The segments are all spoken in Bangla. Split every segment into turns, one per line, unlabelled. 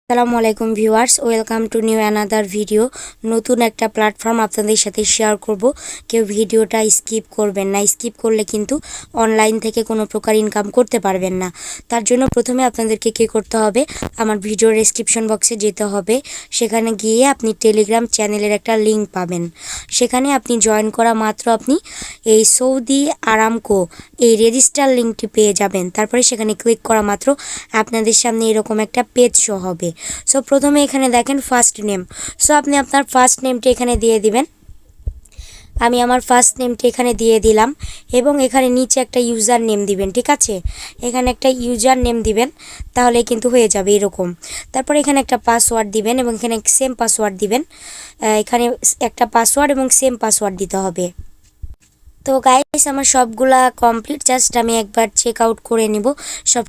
আসসালামু আলাইকুম viewers, welcome to new another video. নতুন একটা প্ল্যাটফর্ম আপনাদের সাথে শেয়ার করব। কেউ ভিডিওটা স্কিপ করবেন না, স্কিপ করলে কিন্তু অনলাইন থেকে কোনো প্রকার ইনকাম করতে পারবেন না। তার জন্য প্রথমে আপনাদেরকে কী করতে হবে, আমার ভিডিওর ডেসক্রিপশন বক্সে যেতে হবে। সেখানে গিয়ে আপনি টেলিগ্রাম চ্যানেলের একটা লিঙ্ক পাবেন। সেখানে আপনি জয়েন করা মাত্র আপনি এই সৌদি আরামকো এই রেজিস্টার লিঙ্কটি পেয়ে যাবেন। তারপরে সেখানে ক্লিক করা মাত্র আপনাদের সামনে এরকম একটা পেজ শো হবে। সো প্রথমে এখানে দেখেন ফার্স্ট নেম। সো আপনি আপনার ফার্স্ট নেমটি এখানে দিয়ে দিবেন। আমি আমার ফার্স্ট নেমটি এখানে দিয়ে দিলাম এবং এখানে নিচে একটা ইউজার নেম দিবেন। ঠিক আছে, এখানে একটা ইউজার নেম দিবেন, তাহলে কিন্তু হয়ে যাবে এরকম। তারপর এখানে একটা পাসওয়ার্ড দিবেন এবং এখানে সেম পাসওয়ার্ড দিবেন। এখানে একটা পাসওয়ার্ড এবং সেম পাসওয়ার্ড দিতে হবে। তো গাইস, আমার সবগুলা কমপ্লিট, জাস্ট আমি একবার চেক আউট করে নিব সব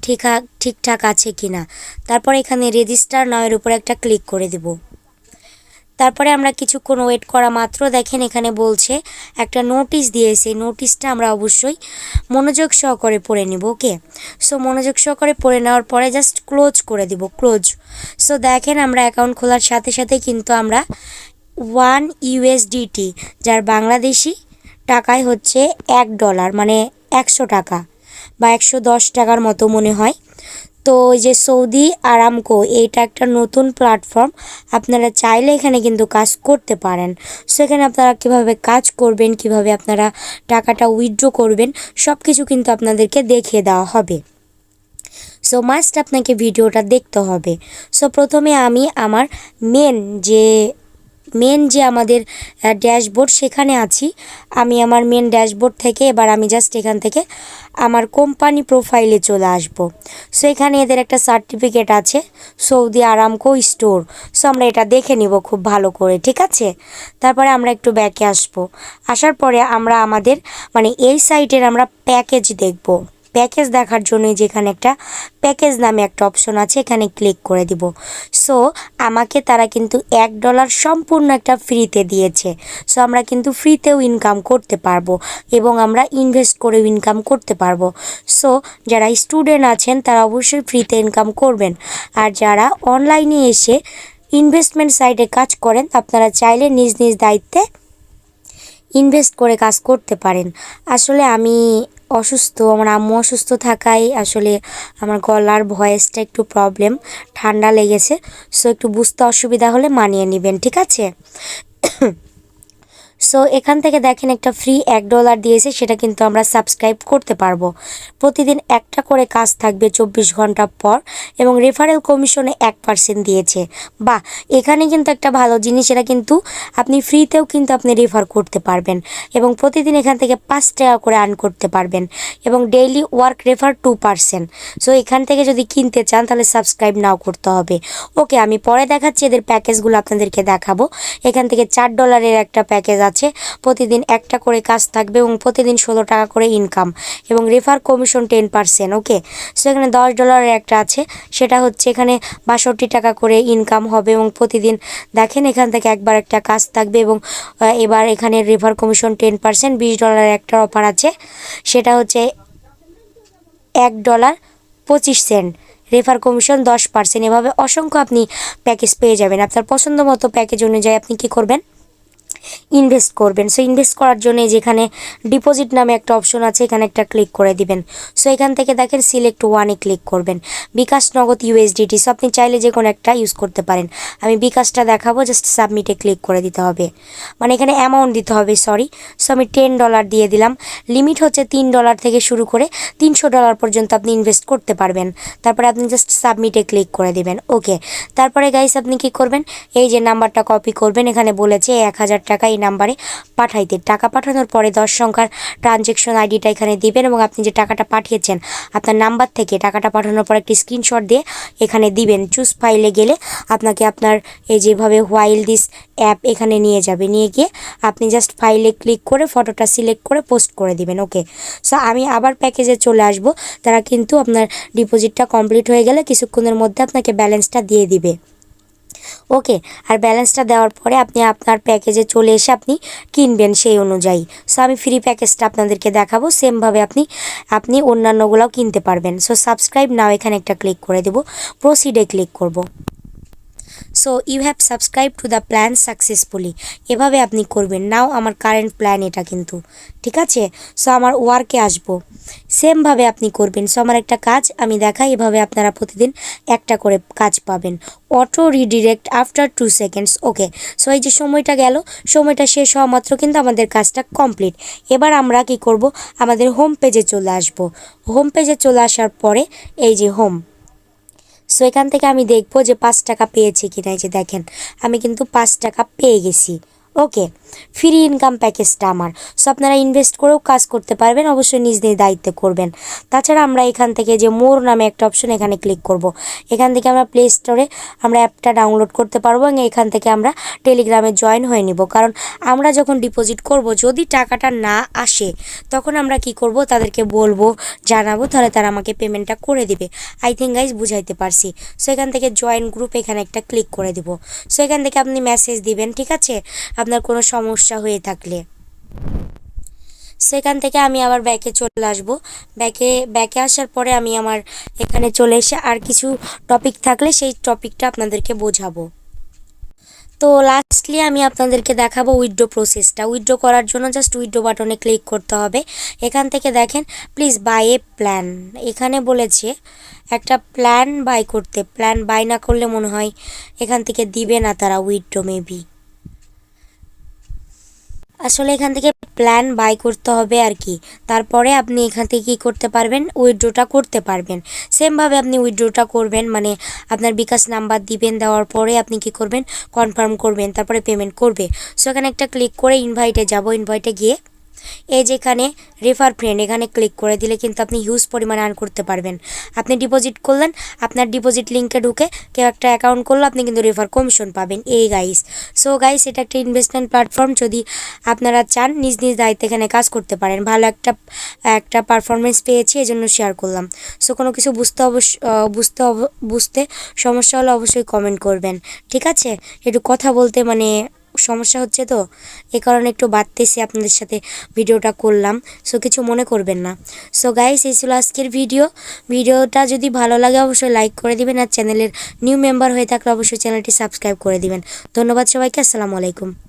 ঠিকঠাক আছে কিনা। তারপর এখানে রেজিস্টার নাওয়ের উপর একটা ক্লিক করে দেব। তারপরে আমরা কিছুক্ষণ ওয়েট করা মাত্র দেখেন এখানে বলছে একটা নোটিশ দিয়েছে। নোটিশটা আমরা অবশ্যই মনোযোগ সহকারে পড়ে নিব। ওকে, সো মনোযোগ সহকারে পড়ে নেওয়ার পরে জাস্ট ক্লোজ করে দিব, ক্লোজ। সো দেখেন আমরা অ্যাকাউন্ট খোলার সাথে সাথে কিন্তু আমরা 1 USDT, যার বাংলাদেশি টাকায় হচ্ছে $1, মানে 100 টাকা বা 110 টাকার মতো মনে হয়। তো এই যে সৌদি আরামকো, এইটা একটা নতুন প্ল্যাটফর্ম। আপনারা চাইলে এখানে কিন্তু কাজ করতে পারেন। সো এখানে আপনারা কীভাবে কাজ করবেন, কিভাবে আপনারা টাকাটা উইথড্র করবেন, সব কিছু কিন্তু আপনাদেরকে দেখিয়ে দেওয়া হবে। সো মাস্ট আপনাকে ভিডিওটা দেখতে হবে। সো প্রথমে আমি আমার মেন যে আমাদের ড্যাশবোর্ড, সেখানে আছি। আমি আমার মেন ড্যাশবোর্ড থেকে এবার আমি জাস্ট এখান থেকে আমার কোম্পানি প্রোফাইলে চলে আসব। সো এখানে এদের একটা সার্টিফিকেট আছে, সৌদি আরামকো স্টোর। সো আমরা এটা দেখে নিব খুব ভালো করে। ঠিক আছে, তারপরে আমরা একটু ব্যাকে আসব। আসার পরে আমরা আমাদের এই সাইটের আমরা প্যাকেজ দেখব। প্যাকেজ দেখার জন্য যেখানে একটা প্যাকেজ নামে একটা অপশন আছে, এখানে ক্লিক করে দিব। সো আমাকে তারা কিন্তু $1 সম্পূর্ণ একটা ফ্রিতে দিয়েছে। সো আমরা কিন্তু ফ্রিতেও ইনকাম করতে পারবো এবং আমরা ইনভেস্ট করেও ইনকাম করতে পারবো। সো যারা স্টুডেন্ট আছেন তারা অবশ্যই ফ্রিতে ইনকাম করবেন। আর যারা অনলাইনে এসে ইনভেস্টমেন্ট সাইটে কাজ করেন, আপনারা চাইলে নিজ নিজ দায়িত্বে ইনভেস্ট করে কাজ করতে পারেন। আসলে আমি অসুস্থ, আমার আম্মু অসুস্থ থাকায় আসলে আমার গলার ভয়েসটা একটু প্রবলেম, ঠান্ডা লেগেছে। সো একটু বুঝতে অসুবিধা হলে মানিয়ে নেবেন। ঠিক আছে, সো এখান থেকে দেখেন একটা ফ্রি $1 দিয়েছে, সেটা কিন্তু আমরা সাবস্ক্রাইব করতে পারবো। প্রতিদিন একটা করে কাজ থাকবে 24 ঘন্টা পর এবং রেফারেল কমিশনে 1% দিয়েছে। বা এখানে কিন্তু একটা ভালো জিনিস, এটা কিন্তু আপনি ফ্রিতেও কিন্তু আপনি রেফার করতে পারবেন এবং প্রতিদিন এখান থেকে 5 টাকা করে আর্ন করতে পারবেন এবং ডেইলি ওয়ার্ক রেফার 2%। সো এখান থেকে যদি কিনতে চান তাহলে সাবস্ক্রাইব নাও করতে হবে। ওকে, আমি পরে দেখাচ্ছি এদের প্যাকেজগুলো আপনাদেরকে দেখাবো। এখান থেকে $4 একটা প্যাকেজ আছে, প্রতিদিন একটা করে কাজ থাকবে এবং প্রতিদিন 16 টাকা করে ইনকাম এবং রেফার কমিশন 10%। ওকে, সো এখানে $10 একটা আছে, সেটা হচ্ছে এখানে 62 টাকা করে ইনকাম হবে এবং প্রতিদিন দেখেন এখান থেকে একবার একটা কাজ থাকবে এবং এবার এখানে রেফার কমিশন 10%। $20 একটা অফার আছে, সেটা হচ্ছে $1.25, রেফার কমিশন 10%। এভাবে অসংখ্য আপনি প্যাকেজ পেয়ে যাবেন। আপনার পছন্দ মতো প্যাকেজ অনুযায়ী আপনি কী করবেন, ইনভেস্ট করবেন। সো ইনভেস্ট করার জন্য যেখানে ডিপোজিট নামে একটা অপশন আছে, এখানে একটা ক্লিক করে দিবেন। সো এখান থেকে দেখেন সিলেক্ট ওয়ানে ক্লিক করবেন। বিকাশ, নগদ, USDT। সো আপনি চাইলে যে কোনো একটা ইউজ করতে পারেন। আমি বিকাশটা দেখাবো, জাস্ট সাবমিটে ক্লিক করে দিতে হবে, এখানে অ্যামাউন্ট দিতে হবে, সরি। সো আমি $10 দিয়ে দিলাম। লিমিট হচ্ছে $3 থেকে শুরু করে $300 পর্যন্ত আপনি ইনভেস্ট করতে পারবেন। তারপরে আপনি জাস্ট সাবমিটে ক্লিক করে দিবেন। ওকে, তারপরে গাইস আপনি কি করবেন, এই যে নাম্বারটা কপি করবেন, এখানে বলেছে 1000 টাকা এই নাম্বারে পাঠাইতে। টাকা পাঠানোর পরে 10 সংখ্যার ট্রানজ্যাকশন আইডিটা এখানে দিবেন এবং আপনি যে টাকাটা পাঠিয়েছেন আপনার নাম্বার থেকে টাকাটা পাঠানোর পর একটি স্ক্রিনশট দিয়ে এখানে দিবেন। চুজ ফাইলে গেলে আপনাকে আপনার এই যেভাবে হোয়াইল দিস অ্যাপ এখানে নিয়ে যাবে, নিয়ে গিয়ে আপনি জাস্ট ফাইলে ক্লিক করে ফটোটা সিলেক্ট করে পোস্ট করে দিবেন। ওকে, সো আমি আবার প্যাকেজে চলে আসব। তারা কিন্তু আপনার ডিপোজিটটা কমপ্লিট হয়ে গেলে কিছুক্ষণের মধ্যে আপনাকে ব্যালেন্সটা দিয়ে দিবে। ওকে, আর ব্যালেন্সটা দেওয়ার পরে আপনি আপনার প্যাকেজে চলে এসে আপনি কিনবেন সেই অনুযায়ী। সো আমি ফ্রি প্যাকেজটা আপনাদেরকে দেখাবো, সেমভাবে আপনি অন্যান্যগুলোও কিনতে পারবেন। সো সাবস্ক্রাইব নাও এখানে একটা ক্লিক করে দেব, প্রসিডে ক্লিক করব। So you have subscribe to the plan successfully, এভাবে আপনি করবেন। নাও আমার কারেন্ট প্ল্যান এটা কিন্তু, ঠিক আছে। সো আমার ওয়ার্কে আসবো, সেমভাবে আপনি করবেন। সো আমার একটা কাজ আমি দেখাই, এভাবে আপনারা প্রতিদিন একটা করে কাজ পাবেন। Auto redirect after 2 seconds. Okay, so এই যে সময়টা গেল, সময়টা শেষ হওয়া মাত্র কিন্তু আমাদের কাজটা কমপ্লিট। এবার আমরা কি করব, আমাদের হোম পেজে চলে আসব। হোম পেজে চলে আসার পরে এই যে হোম, সো এখান থেকে আমি দেখব যে 5 টাকা পেয়েছি কিনা। এই যে দেখেন আমি কিন্তু 5 টাকা পেয়ে গেছি। ওকে, ফ্রি ইনকাম প্যাকেজটা আমার। সো আপনারা ইনভেস্ট করেও কাজ করতে পারবেন, অবশ্যই নিজ নিজ দায়িত্বে করবেন। তাছাড়া আমরা এখান থেকে যে মোর নামে একটা অপশন, এখানে ক্লিক করব। এখান থেকে আমরা প্লে স্টোরে আমরা অ্যাপটা ডাউনলোড করতে পারবো এবং এখান থেকে আমরা টেলিগ্রামে জয়েন হয়ে নিব। কারণ আমরা যখন ডিপোজিট করব, যদি টাকাটা না আসে তখন আমরা কি করব, তাদেরকে বলবো, জানাবো, তাহলে তারা আমাকে পেমেন্টটা করে দিবে। আই থিঙ্ক গাইজ বুঝাইতে পারছি। সো এখান থেকে জয়েন গ্রুপ, এখানে একটা ক্লিক করে দিব। সো এখান থেকে আপনি মেসেজ দিবেন, ঠিক আছে, আপনার কোনো সমস্যা হয়ে থাকলে। সেখান থেকে আমি আবার ব্যাকে চলে আসব। ব্যাকে আসার পরে আমি আমার এখানে চলে এসে আর কিছু টপিক থাকলে সেই টপিকটা আপনাদেরকে বোঝাবো। তো লাস্টলি আমি আপনাদেরকে দেখাবো উইথড্র প্রসেসটা। উইথড্র করার জন্য জাস্ট উইথড্র বাটনে ক্লিক করতে হবে। এখান থেকে দেখেন প্লিজ বাই এ প্ল্যান, এখানে বলেছে একটা প্ল্যান বাই করতে। প্ল্যান বাই না করলে মনে হয় এখান থেকে দিবে না তারা উইথড্র, মেবি। আসলে এখান থেকে প্ল্যান বাই করতে হবে আর কি, তারপরে আপনি এখান থেকে কী করতে পারবেন, উইথড্রটা করতে পারবেন। সেমভাবে আপনি উইথড্রটা করবেন, মানে আপনার বিকাশ নাম্বার দিবেন, দেওয়ার পরে আপনি কি করবেন, কনফার্ম করবেন, তারপরে পেমেন্ট করবে। সো এখানে একটা ক্লিক করে ইনভাইটে যাব। ইনভাইটে গিয়ে এই যেখানে রেফার ফ্রেন্ড, এখানে ক্লিক করে দিলে কিন্তু আপনি হিউজ পরিমাণে আর্ন করতে পারবেন। আপনি ডিপোজিট করলেন, আপনার ডিপোজিট লিঙ্কে ঢুকে কেউ একটা অ্যাকাউন্ট করলো, আপনি কিন্তু রেফার কমিশন পাবেন। এই গাইস, সো গাইস এটা একটা ইনভেস্টমেন্ট প্ল্যাটফর্ম। যদি আপনারা চান নিজ নিজ দায়িত্বে এখানে কাজ করতে পারেন। ভালো একটা পারফরমেন্স পেয়েছি, এই জন্য শেয়ার করলাম। সো কোনো কিছু বুঝতে সমস্যা হলে অবশ্যই কমেন্ট করবেন, ঠিক আছে। একটু কথা বলতে মানে সমস্যা হচ্ছে, তো এই কারণে একটু বাড়তেছি, আপনাদের সাথে ভিডিওটা করলাম। সো কিছু মনে করবেন না। সো গাইস এই ছিল আজকের ভিডিওটা যদি ভালো লাগে অবশ্যই লাইক করে দিবেন, আর চ্যানেলের নিউ মেম্বার হয়ে থাকলে অবশ্যই চ্যানেলটি সাবস্ক্রাইব করে দিবেন। ধন্যবাদ সবাইকে, আসসালামু আলাইকুম।